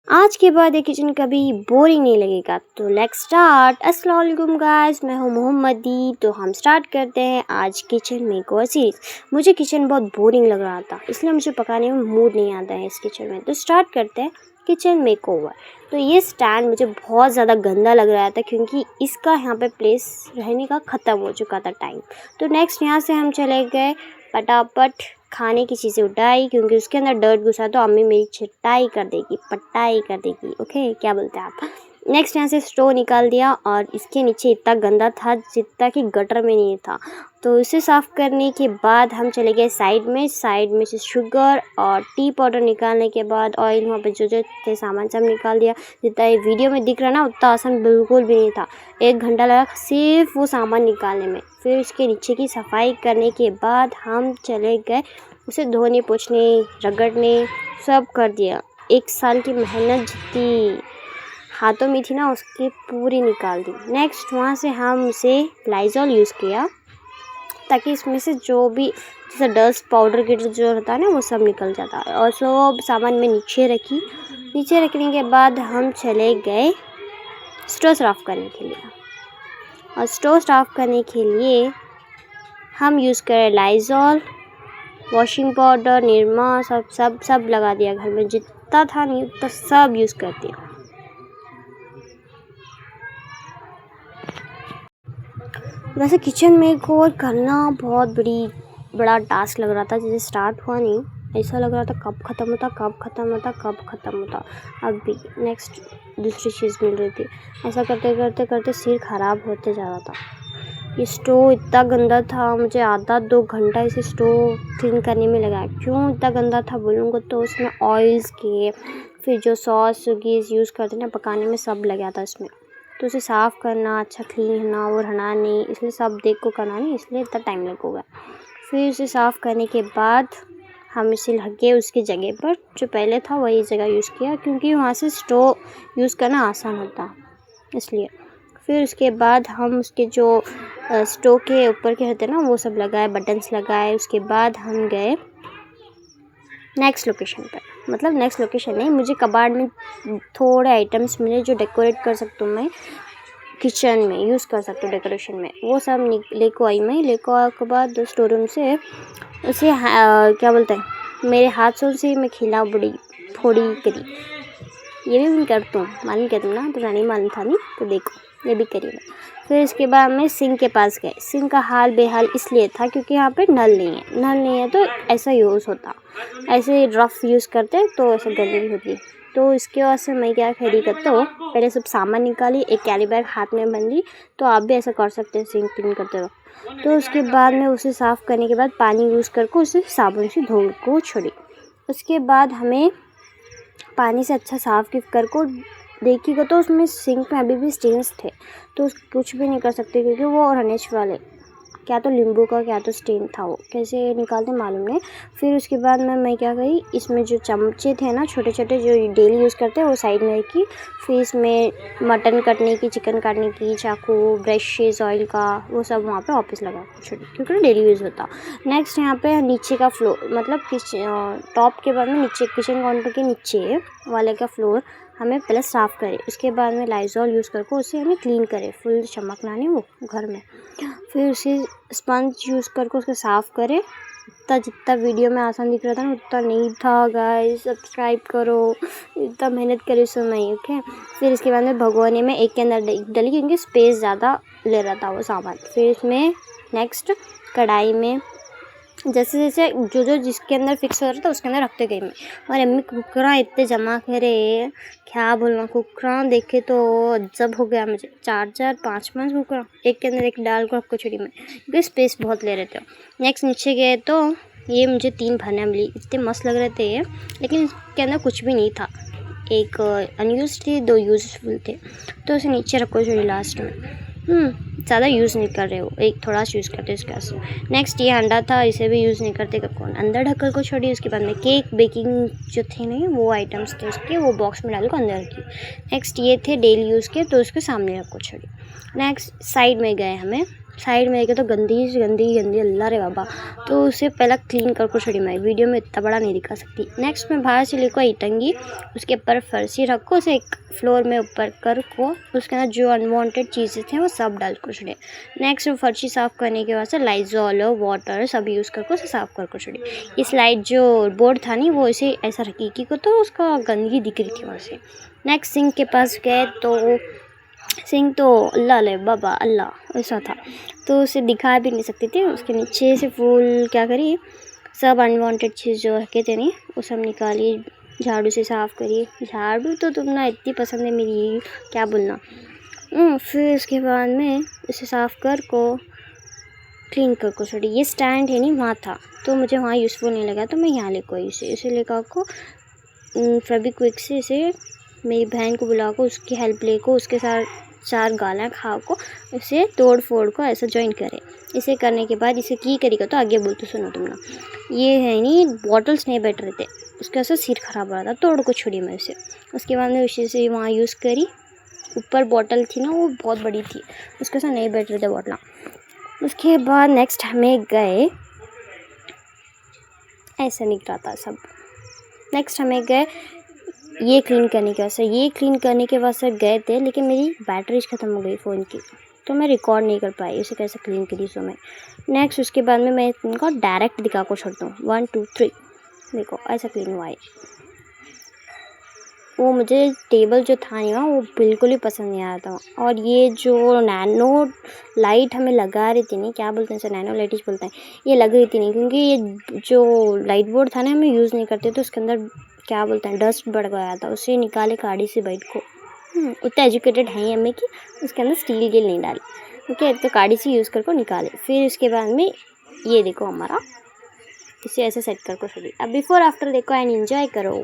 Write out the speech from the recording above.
आज के बाद ये किचन कभी बोरिंग नहीं लगेगा। तो लेट्स स्टार्ट। अस्सलाम वालेकुम गाइस, मैं हूँ मोहम्मदी। तो हम स्टार्ट करते हैं आज किचन मेकओवर सीरीज। मुझे किचन बहुत बोरिंग लग रहा था, इसलिए मुझे पकाने में मूड नहीं आता है इस किचन में। तो स्टार्ट करते हैं किचन मेकओवर। तो ये स्टैंड मुझे बहुत ज़्यादा गंदा लग रहा था क्योंकि इसका यहाँ पे प्लेस रहने का ख़त्म हो चुका था टाइम। तो नेक्स्ट यहाँ से हम चले गए फटाफट खाने की चीज़ें उठाई क्योंकि उसके अंदर डर्ट घुसा तो अम्मी मेरी छिटाई कर देगी, पटाई कर देगी। ओके, क्या बोलते हैं आप। नेक्स्ट यहाँ से स्टोव निकाल दिया और इसके नीचे इतना गंदा था जितना कि गटर में नहीं था। तो इसे साफ़ करने के बाद हम चले गए साइड में से शुगर और टी पाउडर निकालने के बाद ऑयल, वहाँ पे जो जो थे सामान सब निकाल दिया। जितना ये वीडियो में दिख रहा ना उतना आसान बिल्कुल भी नहीं था। 1 घंटा लगा सिर्फ वो सामान निकालने में। फिर उसके नीचे की सफाई करने के बाद हम चले गए उसे धोने, पोंछने, रगड़ने सब कर दिया। 1 साल की मेहनत जितनी हाथों में थी ना उसकी पूरी निकाल दी। नेक्स्ट वहाँ से हम उसे लाइज़ॉल यूज़ किया ताकि इसमें से जो भी जैसे डस्ट पाउडर की जो होता है ना वो सब निकल जाता है। और सब सामान में नीचे रखने के बाद हम चले गए स्टोव साफ़ करने के लिए। और स्टोव साफ़ करने के लिए हम यूज़ करें लाइज़ॉल, वॉशिंग पाउडर, निरमा, सब लगा दिया। घर में जितना था नहीं उतना सब यूज़ कर दिया। वैसे किचन में को करना बहुत बड़ा टास्क लग रहा था। जैसे स्टार्ट हुआ नहीं, ऐसा लग रहा था कब ख़त्म होता। अब भी नेक्स्ट दूसरी चीज़ मिल रही थी। ऐसा करते सिर ख़राब होते जा रहा था। ये स्टोव इतना गंदा था, मुझे आधा 2 घंटा इसे स्टोव क्लीन करने में लगा। क्यों इतना गंदा था बोलूँगा तो उसमें ऑयल्स के, फिर जो सॉस गीज़ यूज़ करते ना पकाने में सब लगा था इसमें। तो उसे साफ़ करना, अच्छा क्लीन करना और हटाना नहीं, इसलिए सब देख को करना नहीं, इसलिए इतना टाइम लगेगा। फिर उसे साफ़ करने के बाद हम इसे ढके उसकी जगह पर जो पहले था वही जगह यूज़ किया क्योंकि वहाँ से स्टोव यूज़ करना आसान होता इसलिए। फिर उसके बाद हम उसके जो स्टोव के ऊपर के होते ना वो सब लगाए, बटन्स लगाए। उसके बाद हम गए नेक्स्ट लोकेशन पर। मतलब नेक्स्ट लोकेशन नहीं, मुझे कबाड़ में थोड़े आइटम्स मिले जो डेकोरेट कर सकती हूँ मैं, किचन में यूज़ कर सकती हूँ डेकोरेशन में। वो सब लेको आई मैं। लेको आने के बाद स्टोर रूम से उसे क्या बोलते हैं, मेरे हाथों से मैं खिला बड़ी फोड़ी करी। ये भी मैं करता हूँ, मालूम क्या तुम ना, तो नहीं मालूम था नहीं, तो देखो ये भी करी मैं। फिर इसके बाद मैं सिंक के पास गए। सिंक का हाल बेहाल इसलिए था क्योंकि यहाँ पे नल नहीं है तो ऐसा यूज़ होता, ऐसे रफ़ यूज़ करते तो ऐसे गंदगी होती। तो इसके बाद से मैं क्या खड़ी करता हूँ, पहले सब सामान निकाली, एक कैरी बैग हाथ में बंदी। तो आप भी ऐसा कर सकते हैं सिंक क्लीन करते वक्त। तो उसके बाद में उसे साफ़ करने के बाद पानी यूज़ करके उसे साबुन से धो को छोड़ी। उसके बाद हमें पानी से अच्छा साफ़ करके देखिएगा तो उसमें सिंक में अभी भी स्टेन्स थे। तो कुछ भी नहीं कर सकते क्योंकि वो रनेश वाले, क्या तो नींबू का क्या तो स्टेन था, वो कैसे निकालते मालूम नहीं। फिर उसके बाद मैं क्या करी, इसमें जो चमचे थे ना छोटे छोटे जो डेली यूज़ करते हैं वो साइड में रखी। फिर इसमें मटन काटने की, चिकन काटने की चाकू, ब्रशेज़, ऑयल का वो सब वहाँ पे वापस लगा छोटे क्योंकि डेली यूज़ होता। नेक्स्ट यहाँ पे नीचे का फ्लोर, मतलब टॉप के बाद में नीचे किचन काउंटर के नीचे वाले का फ्लोर हमें पहले साफ़ करें। उसके बाद में लाइज़ॉल यूज़ करके उसे हमें क्लीन करें, फुल चमकना नहीं वो घर में। फिर उसे स्पंज यूज़ करके उसको साफ़ करें। जितना वीडियो में आसान दिख रहा था ना उतना नहीं था गाइस, सब्सक्राइब करो, इतना मेहनत करे समय। ओके, फिर इसके बाद में भगोने में एक के अंदर डली क्योंकि स्पेस ज़्यादा ले रहा था वो सामान। फिर इसमें नेक्स्ट कढ़ाई में जैसे जो जिसके अंदर फिक्स हो रहा था उसके अंदर रखते गई मैं। और अम्मी कुकरा इतने जमा करे, क्या बोलना, कुकरा देखे तो अजब हो गया मुझे। 4-5 कुकरा एक के अंदर एक डाल को रखो छोड़ी में क्योंकि स्पेस बहुत ले रहे थे। नेक्स्ट नीचे गए तो ये मुझे 3 भरने मिली, इतने मस्त लग रहे थे ये, लेकिन इसके अंदर कुछ भी नहीं था। एक अनयूज थे, 2 यूजफुल थे। तो उसे नीचे रखो छोड़ी लास्ट में। ज़्यादा यूज़ नहीं कर रहे हो, एक थोड़ा सा यूज़ करते इसके से। नेक्स्ट ये अंडा था, इसे भी यूज़ नहीं करते कौन, अंदर ढक्कन को छोड़ी। उसके बाद में केक बेकिंग जो थे नहीं वो आइटम्स थे उसके, वो बॉक्स में डाल को अंदर रखी। नेक्स्ट ये थे डेली यूज़ के, तो उसके सामने रखो छोड़ी। नेक्स्ट साइड में गए हमें साइड में देखे तो गंदी गंदी गंदी अल्लाह रे बाबा। तो उसे पहला क्लीन कर को छोड़ी मैं वीडियो में इतना बड़ा नहीं दिखा सकती। नेक्स्ट मैं बाहर से लेको आई टंगी, उसके ऊपर फर्शी रखो, उसे एक फ्लोर में ऊपर कर को उसके अंदर जो अनवांटेड चीज़ें थे वो सब डाल को छोड़े। नेक्स्ट फर्शी साफ़ करने के बाद से लाइजॉल वाटर सब यूज़ करके उसे साफ़ कर को छोड़ी। ये स्लाइड जो बोर्ड था नहीं वो इसे ऐसा रखी की को तो उसका गंदगी दिख रही थी वहाँ से। नेक्स्ट सिंक के पास गए तो सिंह तो अल्लाह ले बाबा अल्लाह ऐसा था, तो उसे दिखा भी नहीं सकती थी। उसके नीचे से फूल क्या करी, सब अनवांटेड चीज़ जो रखे थे नहीं वो सब निकाली, झाड़ू से साफ़ करी। झाड़ू तो तुम ना इतनी पसंद है मेरी, क्या बोलना। फिर उसके बाद में इसे साफ़ कर को क्लीन कर को छोड़ी। ये स्टैंड है नहीं वहाँ था तो मुझे वहाँ यूज़फुल नहीं लगा तो मैं यहाँ लेको आई इसे लेकर को फेविक्विक से इसे मेरी बहन को बुला को उसकी हेल्प ले को उसके साथ 4 गालियाँ खा को इसे तोड़ फोड़ को ऐसा जॉइन करे। इसे करने के बाद इसे की करेगा तो आगे बोलते सुनो तुम ना। ये है नहीं बॉटल्स नहीं बैठ रहे थे, उसका ऐसा सिर खराब हो रहा था, तोड़ को छोड़ी मैं उसे। उसके बाद में उसी से वहाँ यूज़ करी। ऊपर बॉटल थी ना वो बहुत बड़ी थी, उसके साथ नहीं बैठ रहे थे बॉटल। उसके बाद नेक्स्ट हमें गए, ऐसा निकल रहा था सब। नेक्स्ट हमें गए ये क्लीन करने के वास्ते, ये क्लीन करने के वास्ते गए थे लेकिन मेरी बैटरीज ख़त्म हो गई फ़ोन की तो मैं रिकॉर्ड नहीं कर पाई उसे कैसे क्लीन करी सो मैं। नेक्स्ट उसके बाद में मैं इनको डायरेक्ट दिखा को छोड़ता हूँ 1 2 3 देखो ऐसा क्लीन हुआ है। वो मुझे टेबल जो था नहीं वो बिल्कुल ही पसंद नहीं आया था। और ये जो नैनो लाइट हमें लगा रही थी नहीं, क्या बोलते हैं इसे, नैनो लाइट ही बोलते हैं, ये लग रही थी नहीं क्योंकि ये जो लाइट बोर्ड था ना हमें यूज़ नहीं करते तो उसके अंदर क्या बोलते हैं डस्ट बढ़ गया था, उसे निकाले गाड़ी से बैठ को। उतना एजुकेटेड है ही हमें कि उसके अंदर स्टील गिल नहीं डाली। ओके तो गाड़ी से यूज़ करके निकाले। फिर उसके बाद में ये देखो हमारा इसे ऐसे सेट करके छोड़ी। अब बिफोर आफ्टर देखो एंड एंजॉय करो।